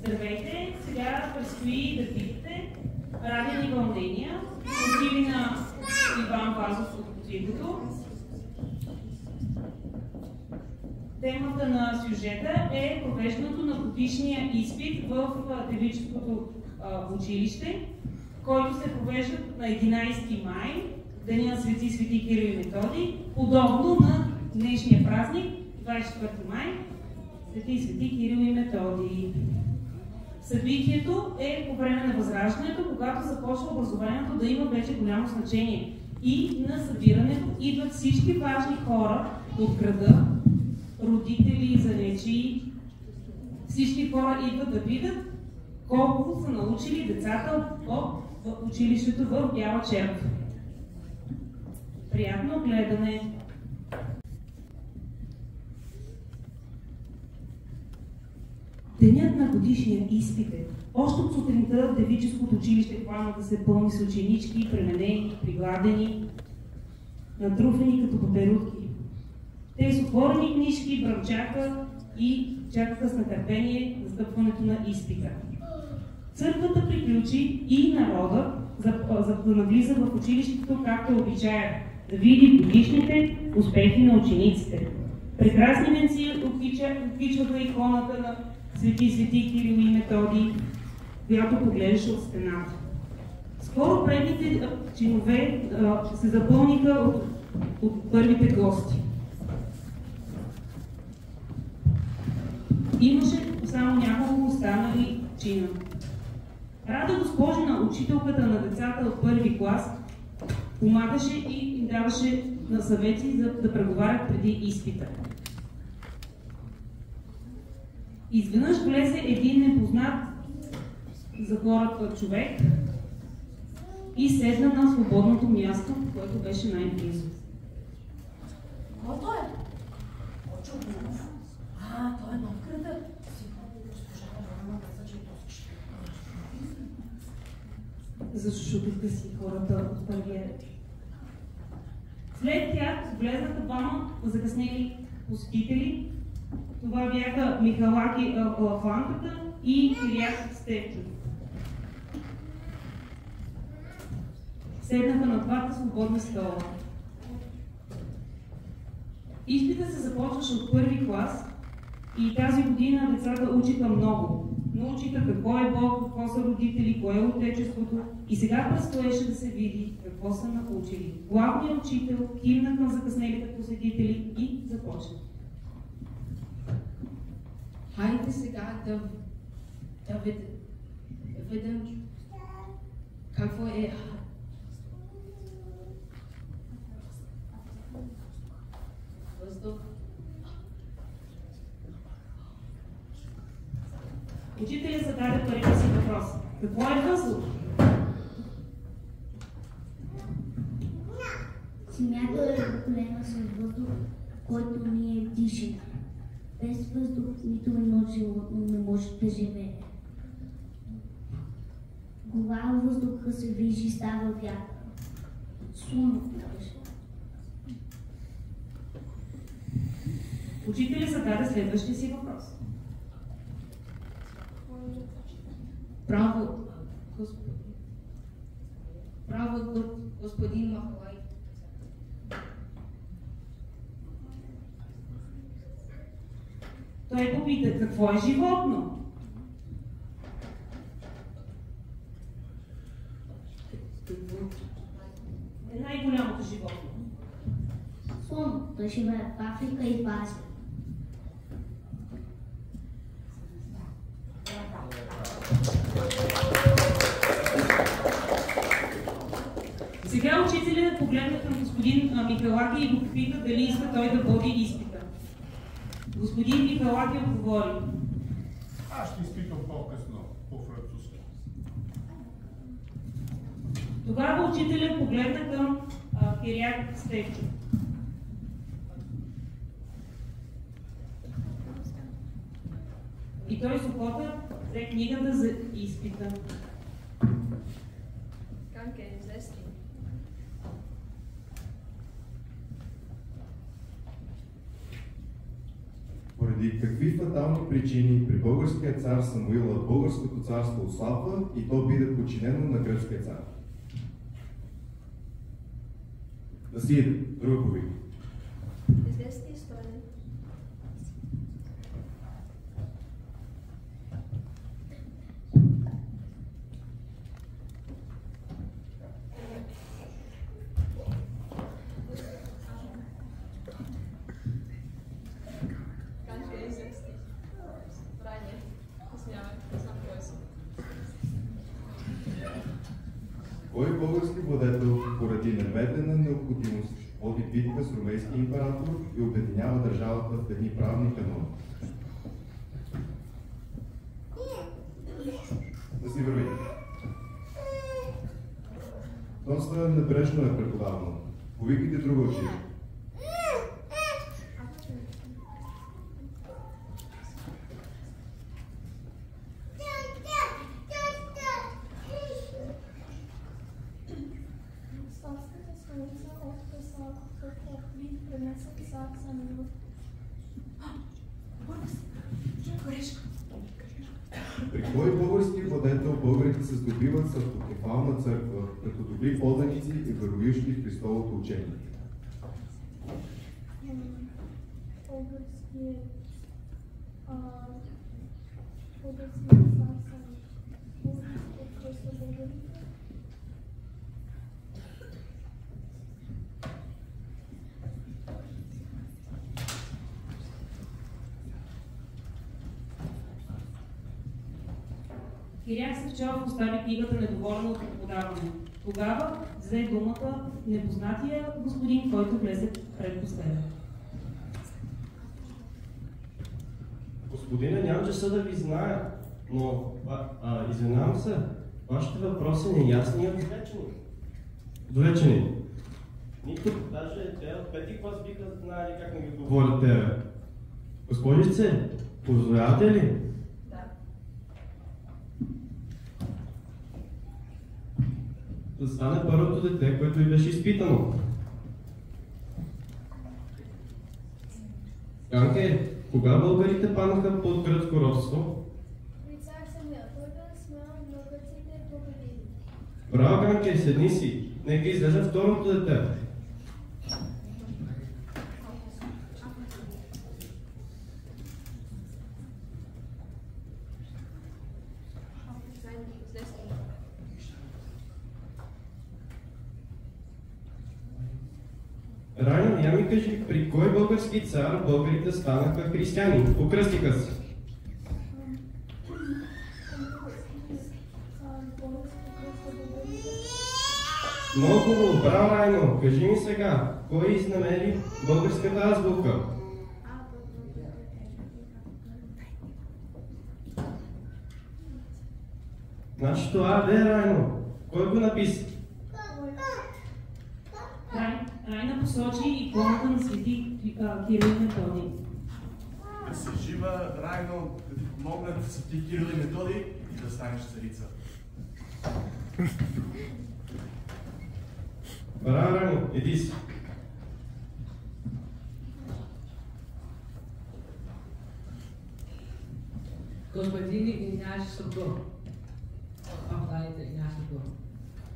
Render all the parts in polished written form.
Здравейте! Сега предстои да видите радиени вълнения, мотиви на Иван Вазов от Цвикото. Темата на сюжета е провеждането на годишния изпит в девическото училище, който се провежда на 11 май, деня на Свети Кирил и Методий, подобно на днешния празник, 24 май, Свети Кирил и Методий. Събитието е по време на Възраждането, когато започва образованието да има вече голямо значение. И на събирането идват всички важни хора от града, родители, занечии. Всички хора идват да видят колко са научили децата от училището в Бяла Черква. Приятно гледане! Денят на годишния изпит е. Още от сутринта в девическото училище хвана да се пълни с ученички, пременени, пригладени, натруфени като паперутки. Те с отворени книжки бръмчаха и чакаха с нетърпение настъпването на изпита. Църквата приключи и народа да навлиза в училището, както е обичая, да види годишните успехи на учениците. Прекрасни менци откичваха иконата на Свети Кирил и Методий, която поглеждаше от стената. Скоро предните чинове се запълниха от първите гости. Имаше само няколко останали чина. Рада госпожина, учителката на децата от първи клас, помагаше и им даваше на съвети да преговарят преди изпита. Изведнъж влезе един непознат за хората човек и седна на свободното място, което беше най-близо. Кой той е? Очуднов. Той е нов града. Госпожа Рама каза, че този ще Зашушутиха си хората от първия ред. След тях влезнаха двама закъснели посетители. Това бяха Михалаки Алафанката и Кирияк Стефчов. Седнаха на двата свободни стола. Изпита се започваше от първи клас и тази година децата учиха много. Научиха какво е Бог, какво са родители, кое е Отечеството и сега предстоеше да се види какво са научили. Главният учител кимна към закъснелите посетители и започна. Хайде сега да видим какво е въздух. Учителят зададе първия си въпрос. Какво е въздух? Земята е обклена с въздух, който ние дишаме. Без въздух нито едно животно не може да живее. Когато въздуха се движи, става вятър. Слънце беше. Учителят зададе следващия си въпрос. Право, господин Махалай. Той попита, какво е животно? Е най-голямото животно. Слон, той живее в Африка и в Азия. Сега учителят погледна към господин Михалаки и го попита дали иска той да води изпита. Господин Михалаки отговори. Аз ще изпитам по-късно, по-французски. Тогава учителят погледна към Кирияк Стефчов. И той с охота взе книгата за изпита. Поради поради какви фатални причини при българския цар Самуила българското царство ослабва и то биде подчинено на гръцкия цар? Да си иде, друга повика. Известна история. Кой български владетел поради немедлена необходимост води битка с румейски император и обединява държавата в едни правни канони? Да си върви. Доста небрежно е преподавано. Повикайте друга училище. При кой български владетел българите се здобиват с автокефална църква, като добри поданици и верующи в Христовото учение? Киряк Савчалов остави книгата недоволен от преподаване. Тогава взе думата непознатия господин, който влезе пред последа. Господине, нямам часа да ви зная, но извинявам се, вашите въпроси неясни и отвлечени. Нито даже те от пети клас биха знали как не ви говорите. Госпожице, позволявате ли? Да стане първото дете, което ви беше изпитано. Ганке, кога българите паднаха под гръцко робство? При цар Самуил, който смял българците победили. Браво, Ганке, седни си. Нека излезе второто дете. Райно, я ми кажи, при кой български цар българите станаха християни? Покръстиха се. Много хубаво, браво, Райно. Кажи ми сега, кой изнамери българската азбука? Значи това е Райно. Кой го написа? Райна посочи иконата на свети Кирил и Методий. Да се жива, Райно, да ти помогнат свети Кирил и Методий и да станеш царица. Браво, Райно, иди си. Господин Игнаш Сокол. Дайте, Игнаш Сокол.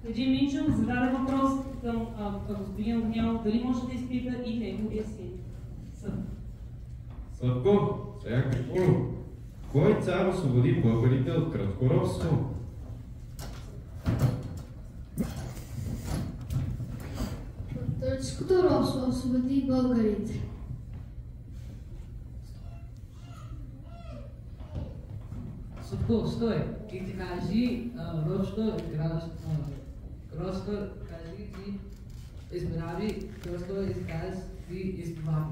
Един Минчев зададе въпрос към господин Огнялов, дали може да изпита и неговия син. Славко, сега кажи ми, кой цар освободи българите от кръцко робство? Турското робство освободи българите. Сокол, стой! И ти кажи робство и кръцко, кажи ти измрави, кръцко изказ и избави.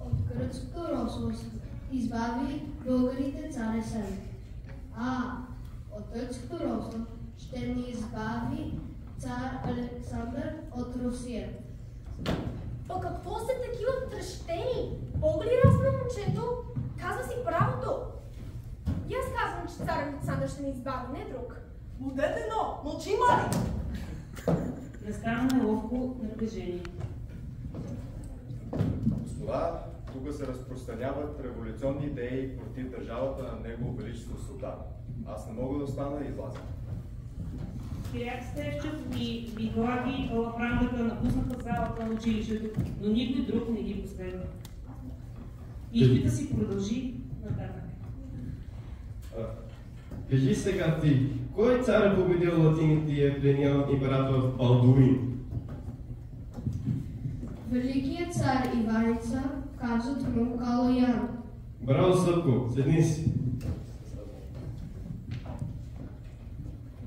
От гръцкото робство избави българите цар Есен. От турското робство ще ни избави цар Александър от Русия. Па какво сте такива тръщени? Бог ли разна момчето? Каза си правото. И аз казвам, че цар Александър ще ни избави, не друг. Будете, но мълчи, Мари! Настана неловко напрежение. Господа, тук се разпространяват революционни идеи против държавата на Негово Величество Султан. Аз не мога да остана и изляза. Киряк Стефчев и Николаги в рамката напуснаха залата на училището, но никой друг не ги последва. Изпита си продължи нататък. Кажи сега ти, кой цар е победил латините и е пленил император Балдуин? Великият цар Иваница, казват му Калоян. Браво, Съпко, седни си.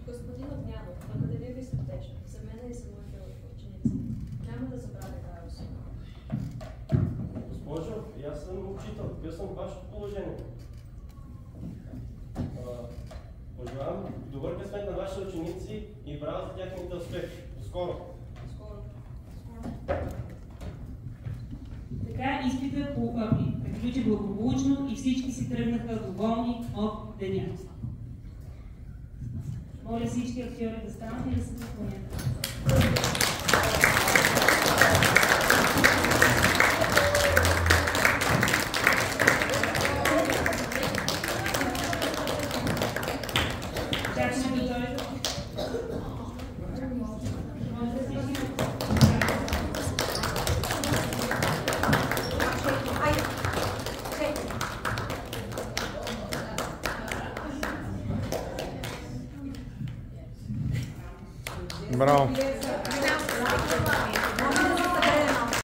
Господин Огнянов, академия ви сърдечно. За мен и за моите ученици. Няма да забравя тази особа. Госпожо, и аз съм учител, бил съм в вашето положение. Пожелавам добър късмет на вашите ученици и браво за тяхните успехи. До скоро! Така изпита приключи благополучно и всички си тръгнаха доволни от деня. Моля всички актьори да станат и да се поклонят. Браво!